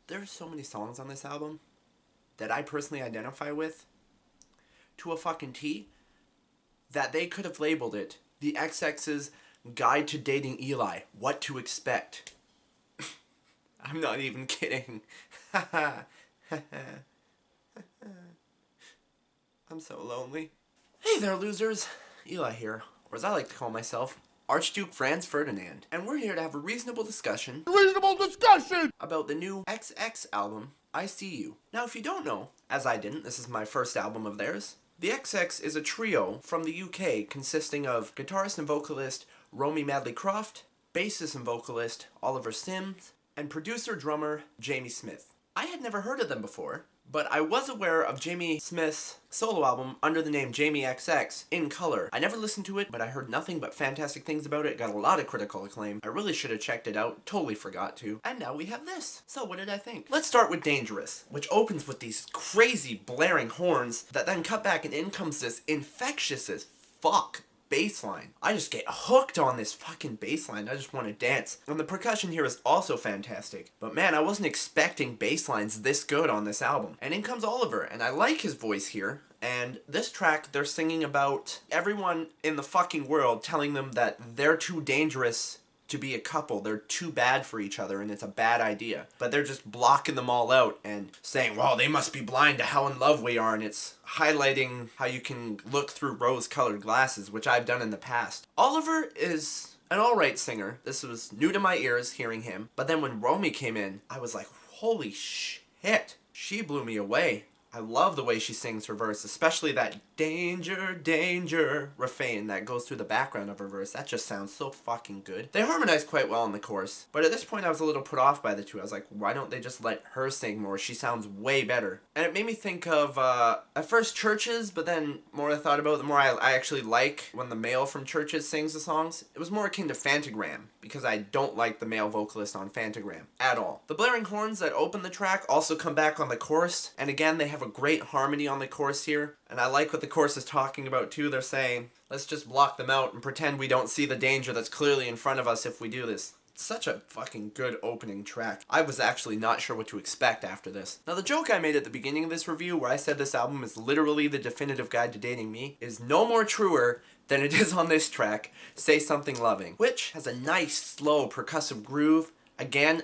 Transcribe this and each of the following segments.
There are so many songs on this album that I personally identify with to a fucking T that they could have labeled it the XX's Guide to Dating Eli, What to Expect. I'm not even kidding. I'm so lonely. Hey there, losers. Eli here, or as I like to call myself, Archduke Franz Ferdinand. And we're here to have a reasonable discussion about the new XX album, I See You. Now, if you don't know, as I didn't, this is my first album of theirs. The XX is a trio from the UK consisting of guitarist and vocalist Romy Madley Croft, bassist and vocalist Oliver Sims, and producer-drummer Jamie Smith. I had never heard of them before, but I was aware of Jamie Smith's solo album under the name Jamie XX in color. I never listened to it, but I heard nothing but fantastic things about it. Got a lot of critical acclaim. I really should have checked it out. Totally forgot to. And now we have this. So what did I think? Let's start with Dangerous, which opens with these crazy blaring horns that then cut back and in comes this infectious as fuck bassline. I just get hooked on this fucking bassline. I just want to dance. And the percussion here is also fantastic. But man, I wasn't expecting basslines this good on this album. And in comes Oliver, and I like his voice here. And this track, they're singing about everyone in the fucking world telling them that they're too dangerous to be a couple. They're too bad for each other and it's a bad idea. But they're just blocking them all out and saying, well, they must be blind to how in love we are. And it's highlighting how you can look through rose-colored glasses, which I've done in the past. Oliver is an alright singer. This was new to my ears hearing him. But then when Romy came in, I was like, holy shit. She blew me away. I love the way she sings her verse, especially that danger, danger refrain that goes through the background of her verse. That just sounds so fucking good. They harmonize quite well in the chorus, but at this point I was a little put off by the two. I was like, why don't they just let her sing more? She sounds way better. And it made me think of, at first Churches, but then more I thought about it, the more I actually like when the male from Churches sings the songs. It was more akin to Fantagram, because I don't like the male vocalist on Fantagram at all. The blaring horns that open the track also come back on the chorus, and again they have a great harmony on the chorus here, and I like what the chorus is talking about too. They're saying, let's just block them out and pretend we don't see the danger that's clearly in front of us if we do this. It's such a fucking good opening track. I was actually not sure what to expect after this. Now the joke I made at the beginning of this review where I said this album is literally the definitive guide to dating me is no more truer than it is on this track, Say Something Loving, which has a nice slow percussive groove. Again,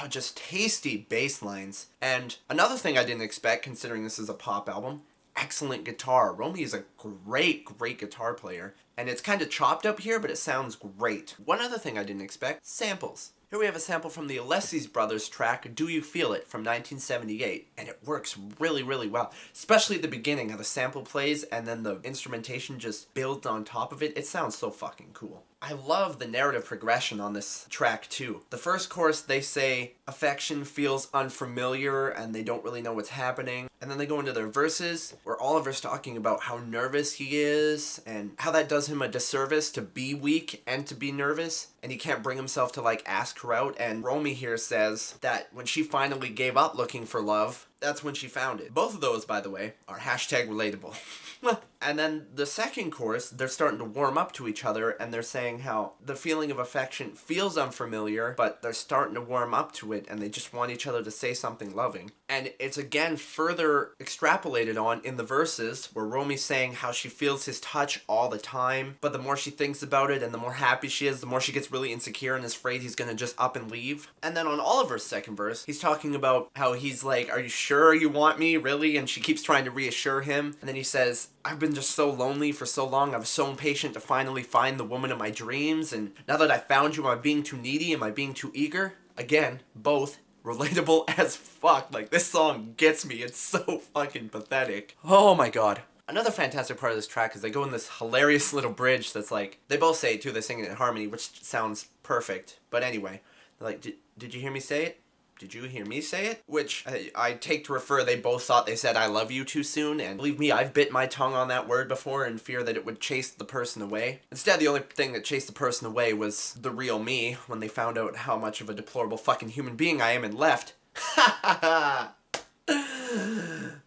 just tasty bass lines. And another thing I didn't expect, considering this is a pop album, excellent guitar. Romy is a great guitar player. And it's kind of chopped up here, but it sounds great. One other thing I didn't expect, samples. Here we have a sample from the Alessis Brothers track, Do You Feel It, from 1978. And it works really well. Especially at the beginning, how the sample plays and then the instrumentation just builds on top of it. It sounds so fucking cool. I love the narrative progression on this track too. The first chorus, they say affection feels unfamiliar and they don't really know what's happening. And then they go into their verses where Oliver's talking about how nervous he is and how that does him a disservice to be weak and to be nervous. And he can't bring himself to like ask her out. And Romy here says that when she finally gave up looking for love, that's when she found it. Both of those, by the way, are hashtag relatable. And then the second chorus, they're starting to warm up to each other and they're saying how the feeling of affection feels unfamiliar, but they're starting to warm up to it and they just want each other to say something loving. And it's again further extrapolated on in the verses where Romy's saying how she feels his touch all the time, but the more she thinks about it and the more happy she is, the more she gets really insecure and is afraid he's gonna just up and leave. And then on Oliver's second verse, he's talking about how he's like, are you sure you want me, really? And she keeps trying to reassure him. And then he says, I've been just so lonely for so long. I was so impatient to finally find the woman of my dreams. And now that I found you, am I being too needy? Am I being too eager? Again, both relatable as fuck. Like, this song gets me. It's so fucking pathetic. Oh my god. Another fantastic part of this track is they go in this hilarious little bridge that's like, they both say it too, they sing it in harmony, which sounds perfect. But anyway, they're like, did you hear me say it? Did you hear me say it? Which I take to refer they both thought they said I love you too soon, and believe me, I've bit my tongue on that word before in fear that it would chase the person away. Instead, the only thing that chased the person away was the real me, when they found out how much of a deplorable fucking human being I am and left. Ha ha ha!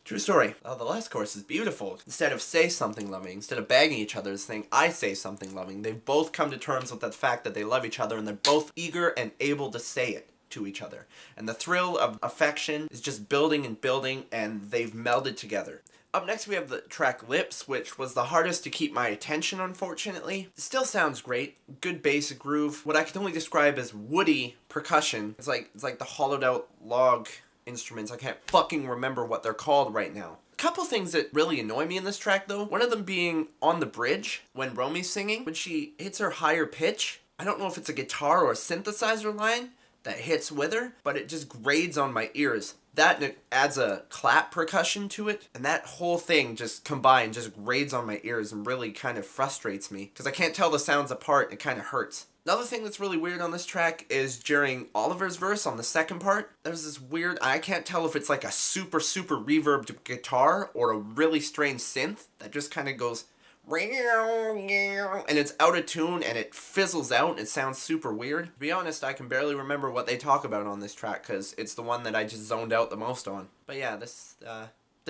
True story. Oh, the last chorus is beautiful. Instead of say something loving, instead of bagging each other, saying I say something loving, they've both come to terms with the fact that they love each other and they're both eager and able to say it to each other. And the thrill of affection is just building and building, and they've melded together. Up next we have the track Lips, which was the hardest to keep my attention, unfortunately. It still sounds great, good basic groove. What I can only describe as woody percussion. It's like the hollowed out log instruments. I can't fucking remember what they're called right now. A couple things that really annoy me in this track though. One of them being on the bridge when Romy's singing. When she hits her higher pitch, I don't know if it's a guitar or a synthesizer line that hits with her, but it just grades on my ears. That, and it adds a clap percussion to it, and that whole thing just combined just grades on my ears and really kind of frustrates me because I can't tell the sounds apart. It kind of hurts. Another thing that's really weird on this track is during Oliver's verse on the second part, there's this weird, I can't tell if it's like a super reverbed guitar or a really strange synth that just kind of goes and it's out of tune and it fizzles out and it sounds super weird. To be honest, I can barely remember what they talk about on this track because it's the one that I just zoned out the most on. But yeah, this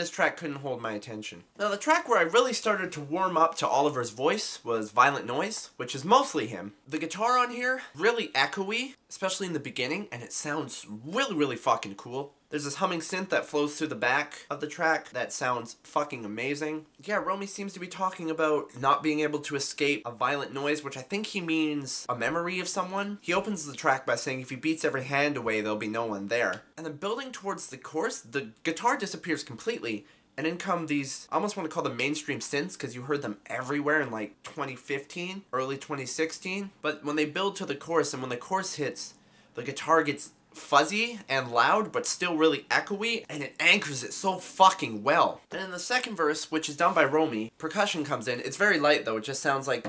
track couldn't hold my attention. Now the track where I really started to warm up to Oliver's voice was Violent Noise, which is mostly him. The guitar on here, really echoey, especially in the beginning, and it sounds really fucking cool. There's this humming synth that flows through the back of the track that sounds fucking amazing. Yeah, Romy seems to be talking about not being able to escape a violent noise, which I think he means a memory of someone. He opens the track by saying if he beats every hand away, there'll be no one there. And then building towards the chorus, the guitar disappears completely. And in come these, I almost want to call them mainstream synths because you heard them everywhere in like 2015, early 2016. But when they build to the chorus and when the chorus hits, the guitar gets fuzzy and loud but still really echoey, and it anchors it so fucking well. Then in the second verse, which is done by Romy, percussion comes in. It's very light though, it just sounds like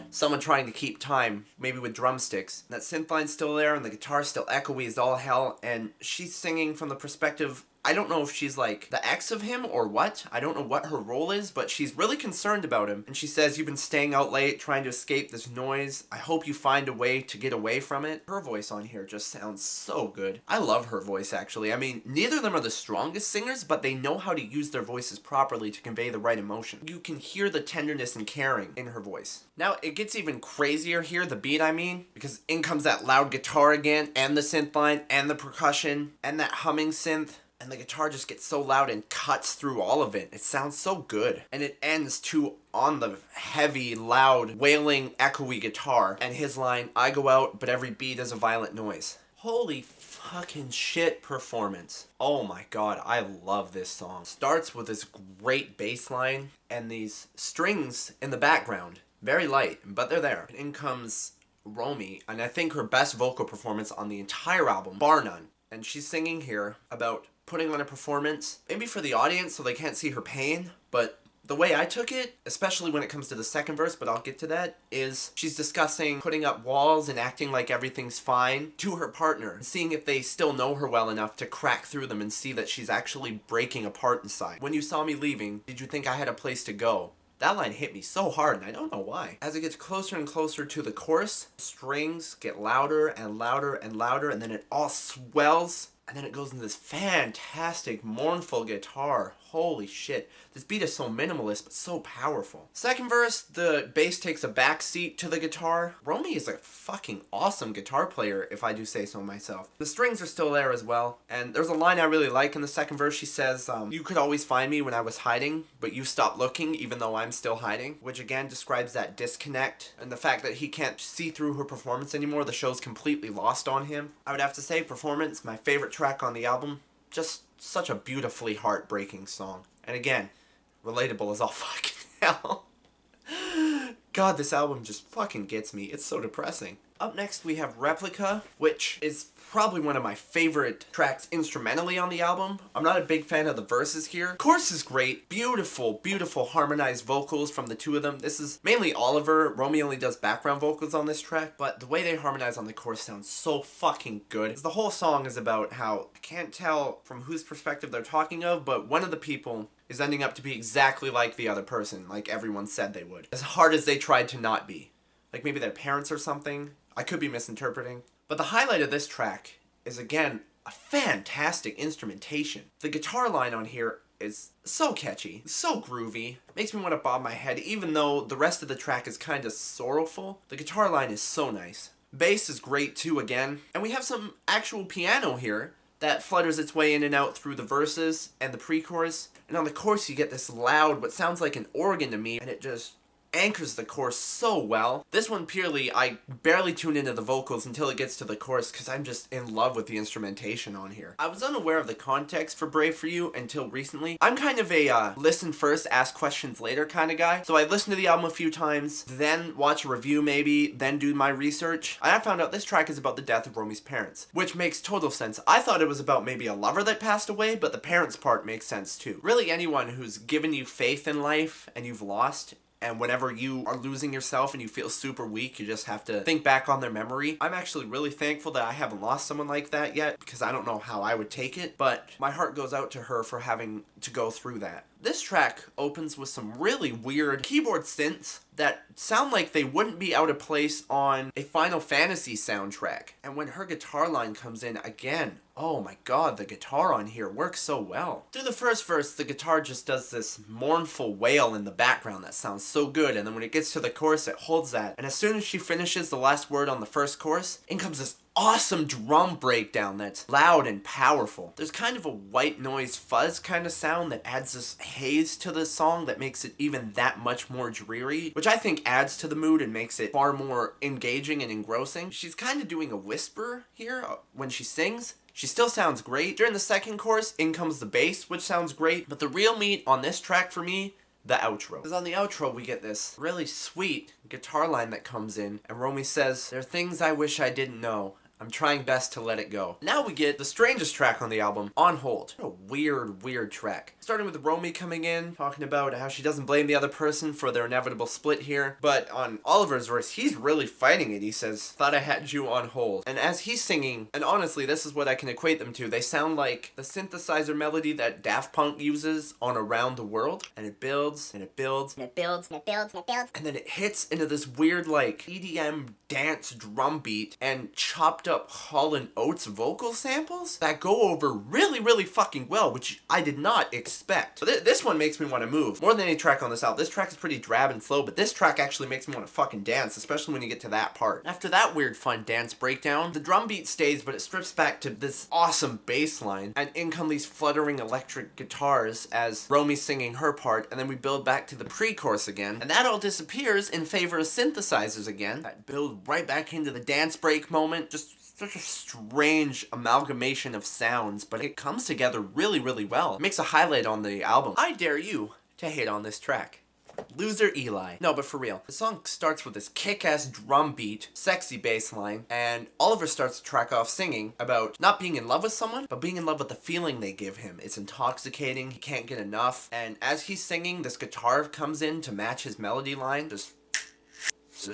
someone trying to keep time, maybe with drumsticks. That synth line's still there and the guitar's still echoey as all hell, and she's singing from the perspective, I don't know if she's like the ex of him or what. I don't know what her role is, but she's really concerned about him. And she says, you've been staying out late trying to escape this noise. I hope you find a way to get away from it. Her voice on here just sounds so good. I love her voice actually. I mean, neither of them are the strongest singers, but they know how to use their voices properly to convey the right emotion. You can hear the tenderness and caring in her voice. Now, it gets even crazier here, the beat I mean, because in comes that loud guitar again, and the synth line, and the percussion, and that humming synth. And the guitar just gets so loud and cuts through all of it. It sounds so good. And it ends too on the heavy, loud, wailing, echoey guitar. And his line, I go out, but every beat is a violent noise. Holy fucking shit, Performance. Oh my god, I love this song. Starts with this great bass line and these strings in the background. Very light, but they're there. And in comes Romy, and I think her best vocal performance on the entire album, bar none. And she's singing here about putting on a performance, maybe for the audience so they can't see her pain, but the way I took it, especially when it comes to the second verse, but I'll get to that, is she's discussing putting up walls and acting like everything's fine to her partner, and seeing if they still know her well enough to crack through them and see that she's actually breaking apart inside. When you saw me leaving, did you think I had a place to go? That line hit me so hard, and I don't know why. As it gets closer and closer to the chorus, strings get louder and louder and louder, and then it all swells, and then it goes into this fantastic, mournful guitar. Holy shit. This beat is so minimalist, but so powerful. Second verse, the bass takes a back seat to the guitar. Romy is a fucking awesome guitar player, if I do say so myself. The strings are still there as well, and there's a line I really like in the second verse. She says, you could always find me when I was hiding, but you stopped looking even though I'm still hiding, which again describes that disconnect and the fact that he can't see through her performance anymore. The show's completely lost on him. I would have to say Performance, my favorite track on the album. Just such a beautifully heartbreaking song. And again, relatable as all fucking hell. God, this album just fucking gets me. It's so depressing. Up next we have Replica, which is probably one of my favorite tracks instrumentally on the album. I'm not a big fan of the verses here. Chorus is great. Beautiful, beautiful harmonized vocals from the two of them. This is mainly Oliver. Romy only does background vocals on this track, but the way they harmonize on the chorus sounds so fucking good. The whole song is about how, I can't tell from whose perspective they're talking of, but one of the people is ending up to be exactly like the other person, like everyone said they would. As hard as they tried to not be. Like maybe their parents or something. I could be misinterpreting. But the highlight of this track is, again, a fantastic instrumentation. The guitar line on here is so catchy, so groovy, makes me want to bob my head even though the rest of the track is kind of sorrowful. The guitar line is so nice. Bass is great too again. And we have some actual piano here that flutters its way in and out through the verses and the pre-chorus. And on the chorus you get this loud, what sounds like an organ to me, and it just anchors the chorus so well. This one purely, I barely tune into the vocals until it gets to the chorus because I'm just in love with the instrumentation on here. I was unaware of the context for Brave For You until recently. I'm kind of a listen first, ask questions later kind of guy. So I listened to the album a few times, then watch a review maybe, then do my research. And I found out this track is about the death of Romy's parents, which makes total sense. I thought it was about maybe a lover that passed away, but the parents part makes sense too. Really anyone who's given you faith in life and you've lost, and whenever you are losing yourself and you feel super weak, you just have to think back on their memory. I'm actually really thankful that I haven't lost someone like that yet, because I don't know how I would take it, but my heart goes out to her for having to go through that. This track opens with some really weird keyboard synths that sound like they wouldn't be out of place on a Final Fantasy soundtrack. And when her guitar line comes in again, oh my god, the guitar on here works so well. Through the first verse, the guitar just does this mournful wail in the background that sounds so good, and then when it gets to the chorus, it holds that. And as soon as she finishes the last word on the first chorus, in comes this awesome drum breakdown that's loud and powerful. There's kind of a white noise fuzz kind of sound that adds this haze to the song that makes it even that much more dreary, which I think adds to the mood and makes it far more engaging and engrossing. She's kind of doing a whisper here when she sings. She still sounds great. During the second chorus, in comes the bass, which sounds great, but the real meat on this track for me, the outro. Because on the outro we get this really sweet guitar line that comes in, and Romy says, "There are things I wish I didn't know. I'm trying best to let it go." Now we get the strangest track on the album, On Hold. What a weird track. Starting with Romy coming in, talking about how she doesn't blame the other person for their inevitable split here. But on Oliver's verse, he's really fighting it. He says, "Thought I had you on hold." And as he's singing, and honestly, this is what I can equate them to, they sound like the synthesizer melody that Daft Punk uses on Around the World. And it builds, and it builds, and it builds, and it builds, and it builds. And then it hits into this weird, like, EDM dance drum beat and chopped up Hall & Oates vocal samples that go over really fucking well, which I did not expect. So this one makes me want to move. More than any track on this album. This track is pretty drab and slow, but this track actually makes me want to fucking dance, especially when you get to that part. After that weird fun dance breakdown, the drum beat stays, but it strips back to this awesome bass line, and in come these fluttering electric guitars as Romy's singing her part, and then we build back to the pre-chorus again, and that all disappears in favor of synthesizers again, that build right back into the dance break moment. Just such a strange amalgamation of sounds, but it comes together really well. It makes a highlight on the album. I dare you to hate on this track. Loser Eli. No, but for real. The song starts with this kick-ass drum beat, sexy bass line, and Oliver starts the track off singing about not being in love with someone, but being in love with the feeling they give him. It's intoxicating, he can't get enough, and as he's singing, this guitar comes in to match his melody line, just...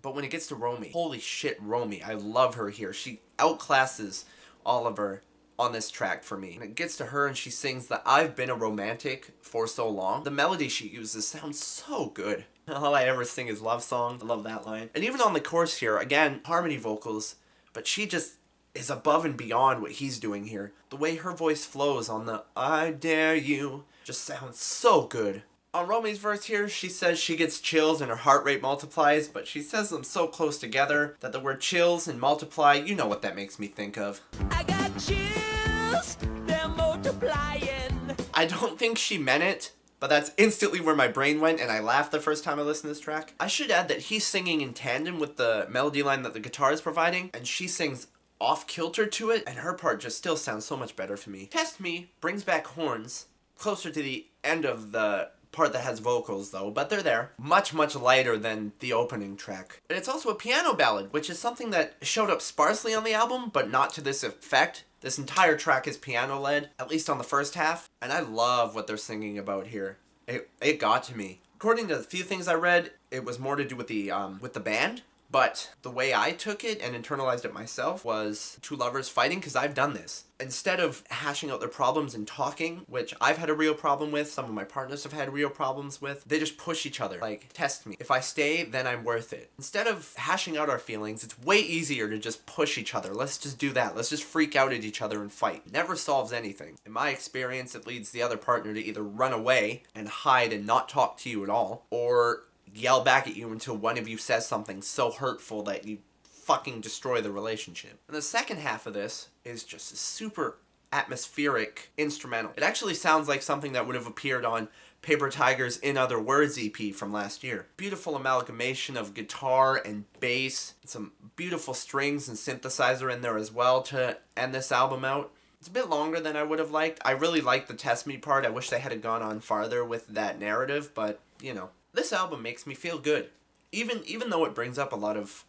But when it gets to Romy, holy shit, Romy, I love her here. She outclasses Oliver on this track for me. And it gets to her and she sings that I've been a romantic for so long. The melody she uses sounds so good. All I ever sing is love songs. I love that line. And even on the chorus here, again, harmony vocals, but she just is above and beyond what he's doing here. The way her voice flows on the I dare you just sounds so good. On Romy's verse here, she says she gets chills and her heart rate multiplies, but she says them so close together that the word chills and multiply, you know what that makes me think of. I got chills, they're multiplying. I don't think she meant it, but that's instantly where my brain went, and I laughed the first time I listened to this track. I should add that he's singing in tandem with the melody line that the guitar is providing, and she sings off-kilter to it, and her part just still sounds so much better for me. Test Me brings back horns closer to the end of the part that has vocals though, but they're there. Much lighter than the opening track. And it's also a piano ballad, which is something that showed up sparsely on the album, but not to this effect. This entire track is piano led, at least on the first half, and I love what they're singing about here. It got to me. According to the few things I read, it was more to do with the band. But the way I took it and internalized it myself was two lovers fighting, because I've done this. Instead of hashing out their problems and talking, which I've had a real problem with, some of my partners have had real problems with, they just push each other. Like, test me. If I stay, then I'm worth it. Instead of hashing out our feelings, it's way easier to just push each other. Let's just do that. Let's just freak out at each other and fight. It never solves anything. In my experience, it leads the other partner to either run away and hide and not talk to you at all, or yell back at you until one of you says something so hurtful that you fucking destroy the relationship. And the second half of this is just a super atmospheric instrumental. It actually sounds like something that would have appeared on Paper Tiger's In Other Words EP from last year. Beautiful amalgamation of guitar and bass, some beautiful strings and synthesizer in there as well to end this album out. It's a bit longer than I would have liked. I really liked the Test Me part. I wish they had gone on farther with that narrative, but, you know. This album makes me feel good. Even though it brings up a lot of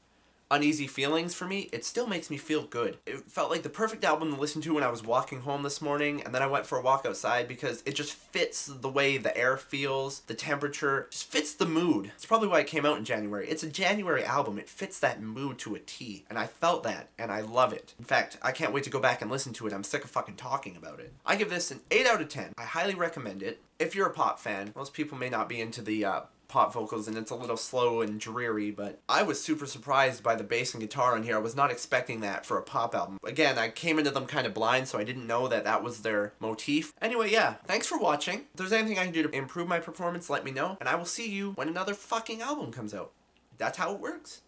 uneasy feelings for me, it still makes me feel good. It felt like the perfect album to listen to when I was walking home this morning, and then I went for a walk outside because it just fits the way the air feels, the temperature, just fits the mood. It's probably why it came out in January. It's a January album. It fits that mood to a T, and I felt that, and I love it. In fact, I can't wait to go back and listen to it. I'm sick of fucking talking about it. I give this an 8 out of 10. I highly recommend it. If you're a pop fan, most people may not be into the pop vocals and it's a little slow and dreary, but I was super surprised by the bass and guitar on here. I was not expecting that for a pop album. Again, I came into them kind of blind, so I didn't know that that was their motif. Anyway, yeah, thanks for watching. If there's anything I can do to improve my performance, let me know, and I will see you when another fucking album comes out. That's how it works.